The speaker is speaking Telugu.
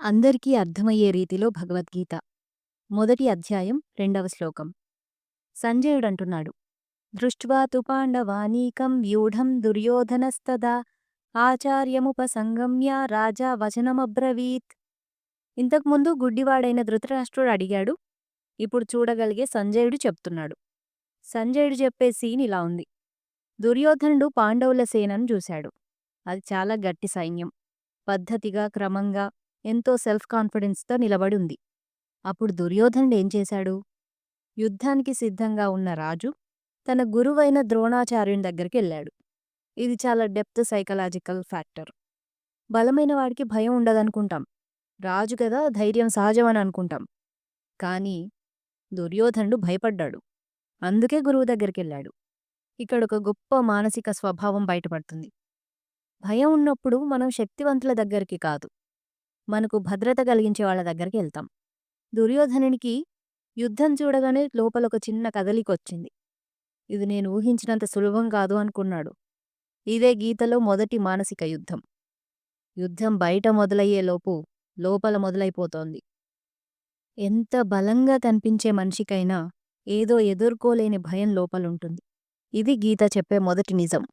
అందరికీ అర్థమయ్యే రీతిలో భగవద్గీత. మొదటి అధ్యాయం 2వ శ్లోకం. సంజయుడంటున్నాడు, దృష్ట్వా తు పాండవానీకం వ్యూఢం దుర్యోధనస్తదా ఆచార్యముపసంగమ్య రాజా వచనమబ్రవీత్. ఇంతకుముందు గుడ్డివాడైన ధృతరాష్ట్రుడు అడిగాడు. ఇప్పుడు చూడగలిగే సంజయుడు చెప్తున్నాడు. సంజయుడు చెప్పే సీన్ ఇలా ఉంది. దుర్యోధనుడు పాండవుల సేనను చూశాడు. అది చాలా గట్టి సైన్యం. పద్ధతిగా, క్రమంగా, ఎంతో సెల్ఫ్ కాన్ఫిడెన్స్తో నిలబడి ఉంది. అప్పుడు దుర్యోధనుడు ఏం చేశాడు? యుద్ధానికి సిద్ధంగా ఉన్న రాజు తన గురువైన ద్రోణాచార్యుని దగ్గరికి వెళ్ళాడు. ఇది చాలా డెప్త్ సైకలాజికల్ ఫ్యాక్టర్. బలమైన వాడికి భయం ఉండదనుకుంటాం. రాజు కదా, ధైర్యం సహజమని అనుకుంటాం. కానీ దుర్యోధనుడు భయపడ్డాడు. అందుకే గురువు దగ్గరికి వెళ్ళాడు. ఇక్కడ ఒక గొప్ప మానసిక స్వభావం బయటపడుతుంది. భయం ఉన్నప్పుడు మనం శక్తివంతుల దగ్గరికి కాదు, మనకు భద్రత కలిగించే వాళ్ళ దగ్గరికి వెళ్తాం. దుర్యోధనునికి యుద్ధం చూడగానే లోపల ఒక చిన్న కదలికొచ్చింది. ఇది నేను ఊహించినంత సులభం కాదు అనుకున్నాడు. ఇదే గీతలో మొదటి మానసిక యుద్ధం. యుద్ధం బయట మొదలయ్యేలోపు లోపల మొదలైపోతోంది. ఎంత బలంగా కనిపించే మనిషికైనా ఏదో ఎదుర్కోలేని భయం లోపలుంటుంది. ఇది గీత చెప్పే మొదటి నిజం.